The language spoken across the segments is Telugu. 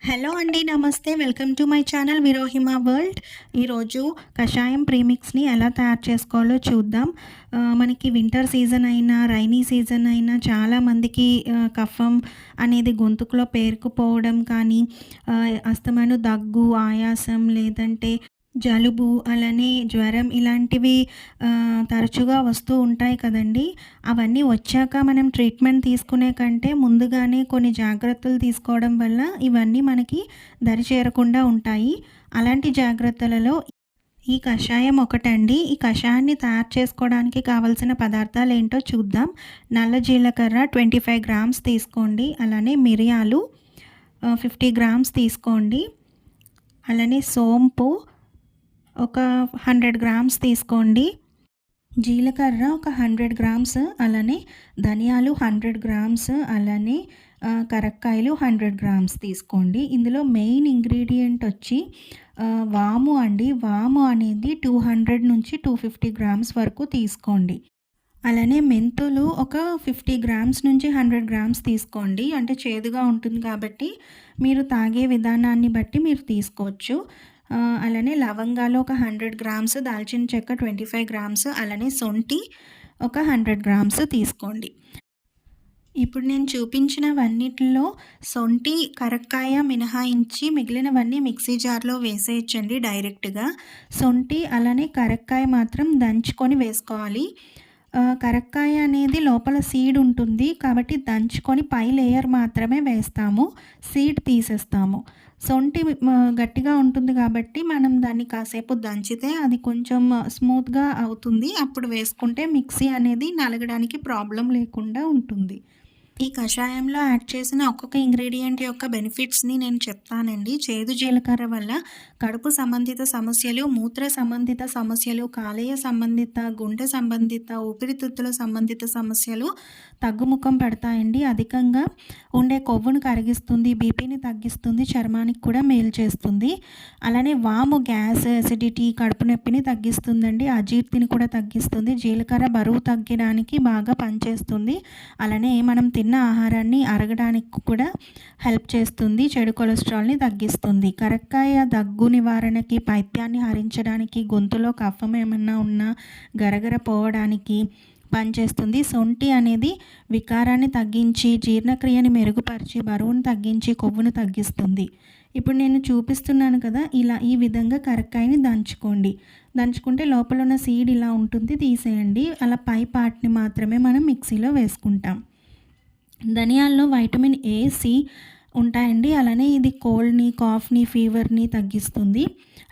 హలో అండి. నమస్తే. Welcome to my channel Virohima World. ఈరోజు కషాయం ప్రీమిక్స్‌ని ఎలా తయారు చేసుకోవాలో చూద్దాం. మనకి వింటర్ సీజన్ అయినా, రైనీ సీజన్ అయినా చాలామందికి కఫం అనేది గొంతుకులో పేరుకుపోవడం కానీ, అస్తమాను దగ్గు, ఆయాసం లేదంటే జలుబు, అలానే జ్వరం ఇలాంటివి తరచుగా వస్తూ ఉంటాయి కదండీ! అవన్నీ వచ్చాక మనం ట్రీట్మెంట్ తీసుకునే కంటే ముందుగానే కొన్ని జాగ్రత్తలు తీసుకోవడం వల్ల ఇవన్నీ మనకి దరిచేరకుండా ఉంటాయి. అలాంటి జాగ్రత్తలలో ఈ కషాయం ఒకటండి. ఈ కషాయాన్ని తయారు చేసుకోవడానికి కావాల్సిన పదార్థాలేంటో చూద్దాం. నల్ల జీలకర్ర 25 గ్రామ్స్ తీసుకోండి. అలానే మిరియాలు 50 గ్రామ్స్ తీసుకోండి. అలానే సోంపు ఒక 100 గ్రామ్స్ తీసుకోండి. జీలకర్ర ఒక 100 గ్రామ్స్, అలానే ధనియాలు 100 గ్రామ్స్, అలానే కరక్కాయలు 100 గ్రామ్స్ తీసుకోండి. ఇందులో మెయిన్ ఇంగ్రీడియంట్ వచ్చి వాము అండి. వాము అనేది 200 నుంచి 250 గ్రామ్స్ వరకు తీసుకోండి. అలానే మెంతులు ఒక 50 గ్రామ్స్ నుంచి 100 గ్రామ్స్ తీసుకోండి. అంటే చేదుగా ఉంటుంది కాబట్టి మీరు తాగే విధానాన్ని బట్టి మీరు తీసుకోవచ్చు. అలానే లవంగాలు ఒక 100 గ్రామ్స్, దాల్చిన చెక్క 25 గ్రామ్స్, అలానే శొంఠి ఒక 100 గ్రామ్స్ తీసుకోండి. ఇప్పుడు నేను చూపించినవన్నిటిలో శొంఠి, కరక్కాయ మినహాయించి మిగిలినవన్నీ మిక్సీ జార్‌లో వేసేయచ్చండి డైరెక్ట్‌గా. శొంఠి అలానే కరక్కాయ మాత్రం దంచుకొని వేసుకోవాలి. కరక్కాయ అనేది లోపల సీడ్ ఉంటుంది కాబట్టి దంచుకొని పై లేయర్ మాత్రమే వేస్తాము. సీడ్ తీసేస్తాము. శొంఠి గట్టిగా ఉంటుంది కాబట్టి మనం దాన్ని కాసేపు దంచితే అది కొంచెం స్మూత్‌గా అవుతుంది. అప్పుడు వేసుకుంటే మిక్సీ అనేది నలగడానికి ప్రాబ్లమ్ లేకుండా ఉంటుంది. ఈ కషాయంలో యాడ్ చేసిన ఒక్కొక్క ఇంగ్రీడియంట్ యొక్క బెనిఫిట్స్‌ని నేను చెప్తానండి. చేదు జీలకర్ర వల్ల కడుపు సంబంధిత సమస్యలు, మూత్ర సంబంధిత సమస్యలు, కాలేయ సంబంధిత, గుండె సంబంధిత, ఊపిరితిత్తుల సంబంధిత సమస్యలు తగ్గుముఖం పడతాయండి. అధికంగా ఉండే కొవ్వును కరిగిస్తుంది, బీపీని తగ్గిస్తుంది, చర్మానికి కూడా మేలు చేస్తుంది. అలానే వాము గ్యాస్, అసిడిటీ, కడుపు నొప్పిని తగ్గిస్తుందండి. అజీర్తిని కూడా తగ్గిస్తుంది. జీలకర్ర బరువు తగ్గడానికి బాగా పనిచేస్తుంది. అలానే మనం తిన్న ఆహారాన్ని అరగడానికి కూడా హెల్ప్ చేస్తుంది. చెడు కొలెస్ట్రాల్ని తగ్గిస్తుంది. కరక్కాయ దగ్గు నివారణకి, పైత్యాన్ని హరించడానికి, గొంతులో కఫం ఏమన్నా ఉన్నా గరగర పోవడానికి పనిచేస్తుంది. శొంఠి అనేది వికారాన్ని తగ్గించి, జీర్ణక్రియని మెరుగుపరిచి, బరువును తగ్గించి, కొవ్వును తగ్గిస్తుంది. ఇప్పుడు నేను చూపిస్తున్నాను కదా, ఇలా ఈ విధంగా కరక్కాయని దంచుకోండి. దంచుకుంటే లోపల ఉన్న సీడ్ ఇలా ఉంటుంది, తీసేయండి. అలా పై పార్ట్ని మాత్రమే మనం మిక్సీలో వేసుకుంటాం. ధనియాల్లో వైటమిన్ ఏ, సి ఉంటాయండి. అలానే ఇది కోల్డ్‌ని, కాఫ్‌ని, ఫీవర్‌ని తగ్గిస్తుంది.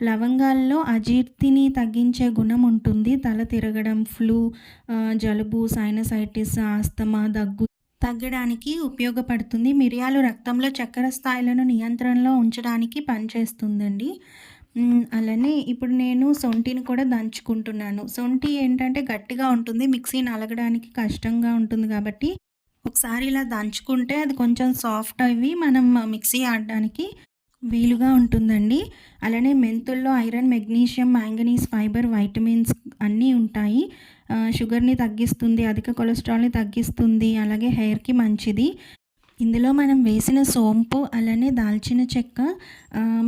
లవంగాల్లో అజీర్తిని తగ్గించే గుణం ఉంటుంది. తల తిరగడం, ఫ్లూ, జలుబు, సైనసైటిస్, ఆస్తమా, దగ్గు తగ్గడానికి ఉపయోగపడుతుంది. మిరియాలు రక్తంలో చక్కెర స్థాయిలను నియంత్రణలో ఉంచడానికి పనిచేస్తుందండి. అలానే ఇప్పుడు నేను శొంఠిని కూడా దంచుకుంటున్నాను. శొంఠి ఏంటంటే గట్టిగా ఉంటుంది. మిక్సీ నలగడానికి కష్టంగా ఉంటుంది కాబట్టి ఒకసారి ఇలా దంచుకుంటే అది కొంచెం సాఫ్ట్ అయ్యి మనం మిక్సీ ఆడడానికి వీలుగా ఉంటుందండి. అలానే మెంతుల్లో iron, magnesium, manganese, fibre, vitamins అన్నీ ఉంటాయి. షుగర్‌ని తగ్గిస్తుంది, అధిక కొలెస్ట్రాల్‌ని తగ్గిస్తుంది, అలాగే హెయిర్‌కి మంచిది. ఇందులో మనం వేసిన సోంపు అలానే దాల్చిన చెక్క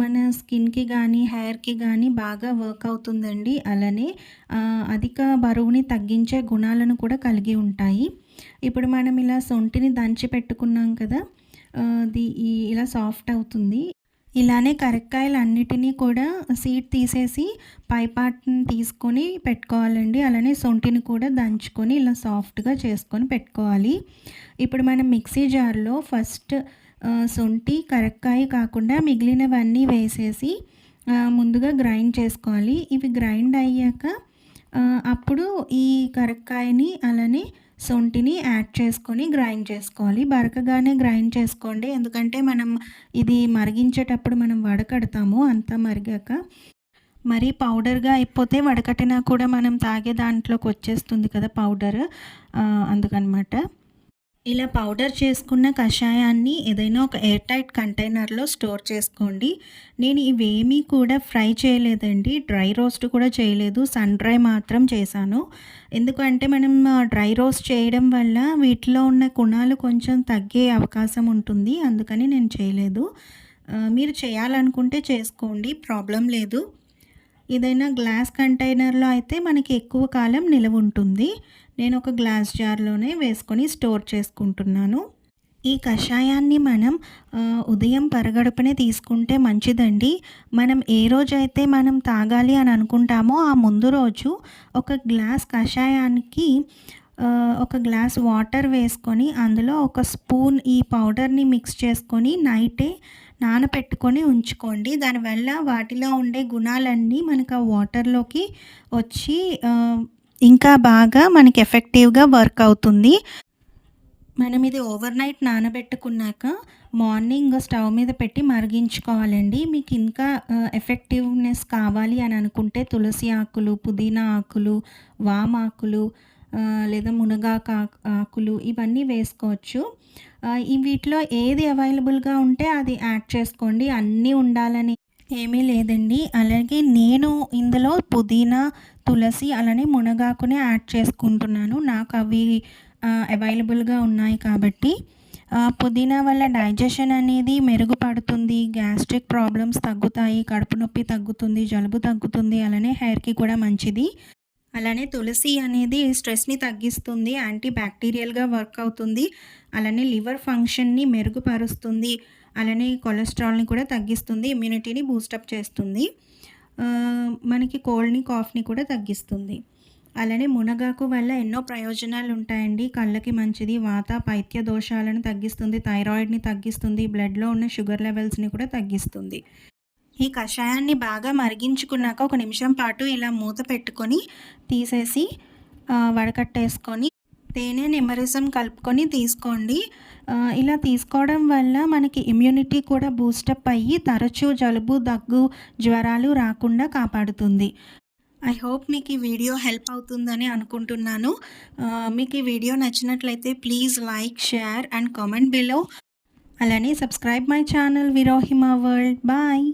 మన స్కిన్‌కి కానీ, హెయిర్‌కి కానీ బాగా వర్క్ అవుతుందండి. అలానే అధిక బరువుని తగ్గించే గుణాలను కూడా కలిగి ఉంటాయి. ఇప్పుడు మనం ఇలా శొంఠిని దంచి పెట్టుకున్నాం కదా! అది ఇలా సాఫ్ట్ అవుతుంది. ఇలానే కరక్కాయలన్నిటినీ కూడా సీడ్ తీసేసి పై పార్ట్‌ని తీసుకొని పెట్టుకోవాలండి. అలానే శొంఠిని కూడా దంచుకొని ఇలా సాఫ్ట్‌గా చేసుకొని పెట్టుకోవాలి. ఇప్పుడు మనం మిక్సీ జార్‌లో ఫస్ట్ శొంఠి, కరక్కాయ కాకుండా మిగిలినవన్నీ వేసేసి ముందుగా గ్రైండ్ చేసుకోవాలి. ఇవి గ్రైండ్ అయ్యాక అప్పుడు ఈ కరక్కాయని అలానే శొంఠిని యాడ్ చేసుకొని గ్రైండ్ చేసుకోవాలి. బరకగానే గ్రైండ్ చేసుకోండి. ఎందుకంటే మనం ఇది మరిగించేటప్పుడు మనం వడకడతాము అంతా మరిగాక. మరీ పౌడర్‌గా అయిపోతే వడకట్టినా కూడా మనం తాగే దాంట్లోకి వచ్చేస్తుంది కదా పౌడర్. అందుకనమాట. ఇలా పౌడర్ చేసుకున్న కషాయాన్ని ఏదైనా ఒక ఎయిర్ టైట్ కంటైనర్‌లో స్టోర్ చేసుకోండి. నేను ఇవేమీ కూడా ఫ్రై చేయలేదండి. డ్రై రోస్ట్ కూడా చేయలేదు. సన్ డ్రై మాత్రం చేశాను. ఎందుకంటే మనం డ్రై రోస్ట్ చేయడం వల్ల వీటిలో ఉన్న గుణాలు కొంచెం తగ్గే అవకాశం ఉంటుంది. అందుకని నేను చేయలేదు. మీరు చేయాలనుకుంటే చేసుకోండి, ప్రాబ్లం లేదు. ఏదైనా గ్లాస్ కంటైనర్‌లో అయితే మనకి ఎక్కువ కాలం నిలవుంటుంది. నేను ఒక గ్లాస్ జార్‌లోనే వేసుకొని స్టోర్ చేసుకుంటున్నాను. ఈ కషాయాన్ని మనం ఉదయం పరగడుపునే తీసుకుంటే మంచిదండి. మనం ఏ రోజైతే మనం తాగాలి అని అనుకుంటామో ఆ ముందు రోజు ఒక గ్లాస్ కషాయానికి ఒక గ్లాస్ వాటర్ వేసుకొని అందులో ఒక స్పూన్ ఈ పౌడర్‌ని మిక్స్ చేసుకొని నైటే నానపెట్టుకొని ఉంచుకోండి. దానివల్ల వాటిలో ఉండే గుణాలన్నీ మనకు ఆ వాటర్‌లోకి వచ్చి ఇంకా బాగా మనకి ఎఫెక్టివ్‌గా వర్క్ అవుతుంది. మనం ఇది ఓవర్‌నైట్ నానబెట్టుకున్నాక మార్నింగ్ స్టవ్ మీద పెట్టి మరిగించుకోవాలండి. మీకు ఇంకా ఎఫెక్టివ్‌నెస్ కావాలి అని అనుకుంటే తులసి ఆకులు, పుదీనా ఆకులు, వామాకులు లేదా ఆకులు ఇవన్నీ వేసుకోవచ్చు. ఈ వీటిలో ఏది అవైలబుల్‌గా ఉంటే అది యాడ్ చేసుకోండి. అన్నీ ఉండాలని ఏమీ లేదండి. అలాగే నేను ఇందులో పుదీనా, తులసి అలానే మునగాకుని యాడ్ చేసుకుంటున్నాను. నాకు అవి అవైలబుల్‌గా ఉన్నాయి కాబట్టి. పుదీనా వల్ల డైజెషన్ అనేది మెరుగుపడుతుంది. గ్యాస్ట్రిక్ ప్రాబ్లమ్స్ తగ్గుతాయి. కడుపు నొప్పి తగ్గుతుంది. జలుబు తగ్గుతుంది. అలానే హెయిర్‌కి కూడా మంచిది. అలానే తులసి అనేది స్ట్రెస్‌ని తగ్గిస్తుంది. యాంటీ బ్యాక్టీరియల్‌గా వర్క్ అవుతుంది. అలానే లివర్ ఫంక్షన్‌ని మెరుగుపరుస్తుంది. అలానే కొలెస్ట్రాల్‌ని కూడా తగ్గిస్తుంది. ఇమ్యూనిటీని బూస్టప్ చేస్తుంది. మనకి కోల్డ్‌ని, కాఫ్‌ని కూడా తగ్గిస్తుంది. అలానే మునగాకు వల్ల ఎన్నో ప్రయోజనాలు ఉంటాయండి. కళ్ళకి మంచిది. వాత, పైత్య దోషాలను తగ్గిస్తుంది. థైరాయిడ్‌ని తగ్గిస్తుంది. బ్లడ్‌లో ఉన్న షుగర్ లెవెల్స్‌ని కూడా తగ్గిస్తుంది. ఈ కషాయాన్ని బాగా మరిగించుకున్నాక ఒక నిమిషం పాటు ఇలా మూత పెట్టుకొని తీసేసి వడకట్టేసుకొని తేనె, నిమ్మరసం కలుపుకొని తీసుకోండి. ఇలా తీసుకోవడం వల్ల మనకి ఇమ్యూనిటీ కూడా బూస్టప్ అయ్యి తరచూ జలుబు, దగ్గు, జ్వరాలు రాకుండా కాపాడుతుంది. ఐ హోప్ మీకు ఈ వీడియో హెల్ప్ అవుతుందని అనుకుంటున్నాను. మీకు ఈ వీడియో నచ్చినట్లయితే please like, share and comment below. అలానే subscribe my channel Virohima World. Bye.